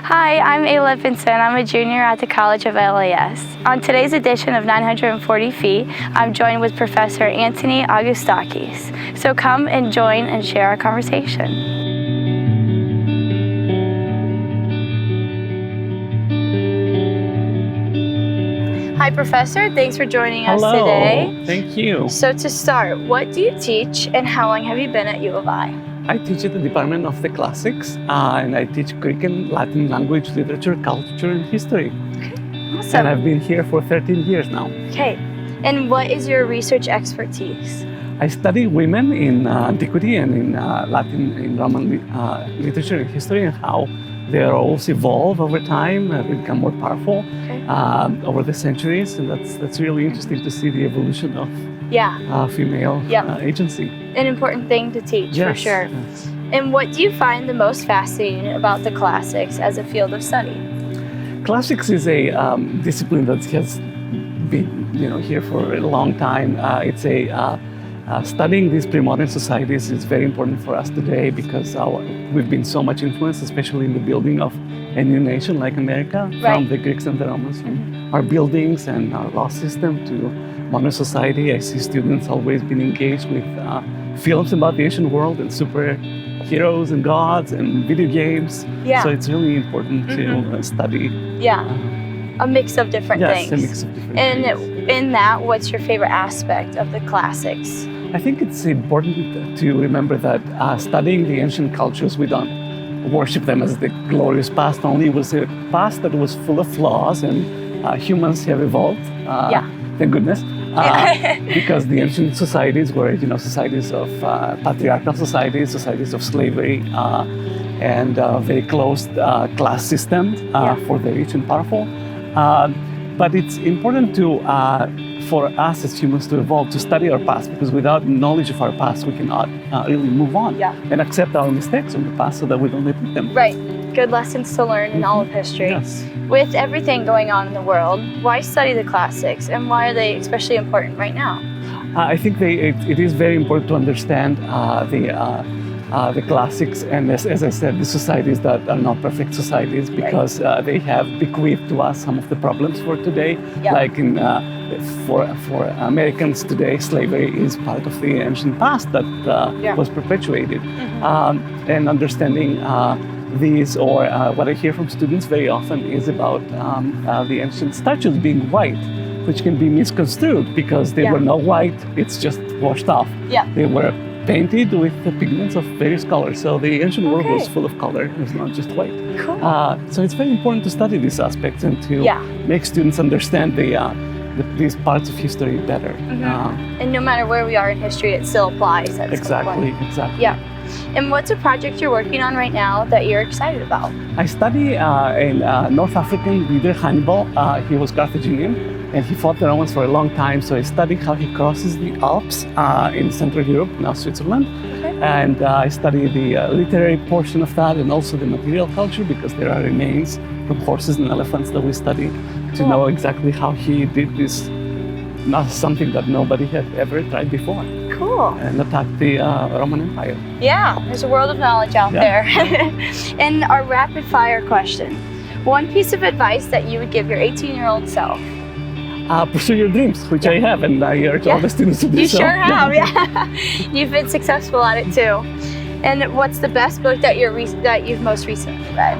Hi, I'm Ailaa. I'm a junior at the College of LAS. On today's edition of 940 Feet, I'm joined with Professor Antony Augoustakis. So come and join and share our conversation. Hi, Professor. Thanks for joining us today. Hello. Thank you. So to start, what do you teach and how long have you been at U of I? I teach at the Department of the Classics, and I teach Greek and Latin language, literature, culture, and history. Awesome. And I've been here for 13 years now. Okay. And what is your research expertise? I study women in antiquity and in Latin, in Roman literature and history, and how their roles evolve over time and become more powerful over the centuries. And that's really interesting to see the evolution of female agency. An important thing to teach, for sure. Yes. And what do you find the most fascinating about the classics as a field of study? Classics is a discipline that has been, here for a long time. It's studying these pre-modern societies is very important for us today because we've been so much influenced, especially in the building of a new nation like America, from the Greeks and the Romans, from our buildings and our law system to modern society. I see students always been engaged with films about the ancient world and superheroes and gods and video games. So it's really important to study. A mix of different things. Yes, a mix of different things. And in that, what's your favorite aspect of the classics? I think it's important to remember that studying the ancient cultures, we don't worship them as the glorious past only. It was a past that was full of flaws, and humans have evolved. Thank goodness. Because the ancient societies were, societies of patriarchal societies, societies of slavery, and very closed class system for the rich and powerful. But it's important for us as humans to evolve, to study our past, because without knowledge of our past, we cannot really move on and accept our mistakes from the past so that we don't repeat them. Right. Good lessons to learn in all of history. Yes. With everything going on in the world, why study the classics, and why are they especially important right now? I think it is very important to understand the classics, and as I said, the societies that are not perfect societies, because they have bequeathed to us some of the problems for today. Like for Americans today, slavery is part of the ancient past that was perpetuated. And understanding these, or what I hear from students very often, is about the ancient statues being white, which can be misconstrued because they were not white, it's just washed off. They were painted with the pigments of various colors. So the ancient world was full of color, it was not just white. Cool. So it's very important to study these aspects and to make students understand these parts of history better. And no matter where we are in history, it still applies. Exactly. Yeah. And what's a project you're working on right now that you're excited about? I study a North African leader, Hannibal. He was Carthaginian, and he fought the Romans for a long time. So I studied how he crosses the Alps in Central Europe, now Switzerland. And I study the literary portion of that, and also the material culture, because there are remains from horses and elephants that we study to know exactly how he did this, not something that nobody had ever tried before. Cool. And attacked the Roman Empire. Yeah, there's a world of knowledge out there. And our rapid fire question. One piece of advice that you would give your 18-year-old self? Pursue your dreams, which I have, and I urge all the students to do You so. sure have, You've been successful at it too. And what's the best book that you've most recently read?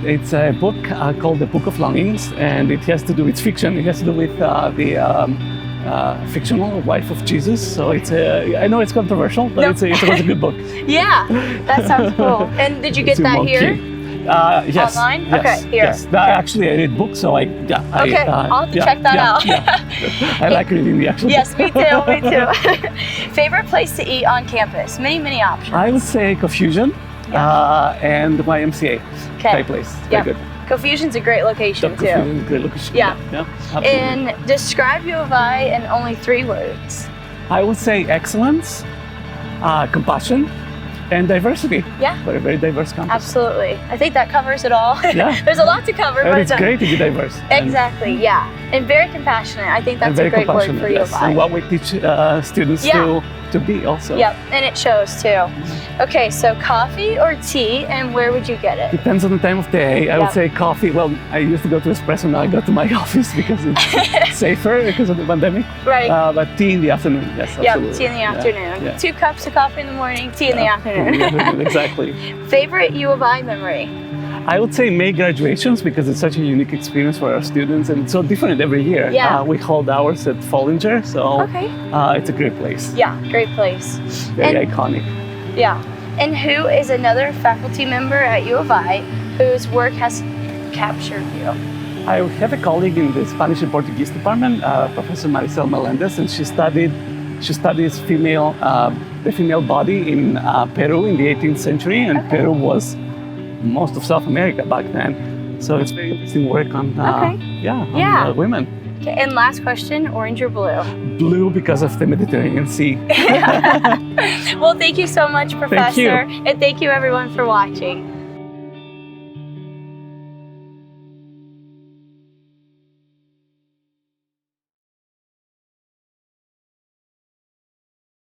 It's a book called The Book of Longings, and it has to do with fiction. It has to do with the fictional wife of Jesus. So I know it's controversial, but it was a good book. Yeah, that sounds cool. And did you get that here? Yes. Online? Yes, okay, here. Yes. Actually, I read books, so I'll have to check that out. I like reading the actual Yes, me too. Favorite place to eat on campus? Many options. I would say Confusion and the YMCA type place. Very good. Confusion's a great location too. Confusion is a great location. Yeah, absolutely. And describe U of I in only 3 words. I would say excellence, compassion, And diversity. Yeah. We're a very diverse campus. Absolutely. I think that covers it all. Yeah. There's a lot to cover, And but it's great to be diverse. Exactly, yeah. And very compassionate. I think that's a great word for you. Yes. And what we teach students to be also. Yep, and it shows too. Okay, so coffee or tea, and where would you get it? Depends on the time of day. I would say coffee. Well, I used to go to espresso, now I go to my office because it's safer because of the pandemic. Right. But tea in the afternoon, yes, absolutely. Yep, tea in the afternoon. Yeah. 2 cups of coffee in the morning, tea in the afternoon. Exactly. Favorite U of I memory? I would say May graduations because it's such a unique experience for our students and it's so different every year. Yeah. We hold ours at Follinger, so Okay. It's a great place. Yeah, great place. Very iconic. Yeah. And who is another faculty member at U of I whose work has captured you? I have a colleague in the Spanish and Portuguese department, Professor Maricel Melendez, and she studies the female body in Peru in the 18th century, and Peru was most of South America back then. So it's very interesting work on women. Okay, and last question, orange or blue? Blue because of the Mediterranean Sea. Well, thank you so much, Professor. Thank you. And thank you everyone for watching.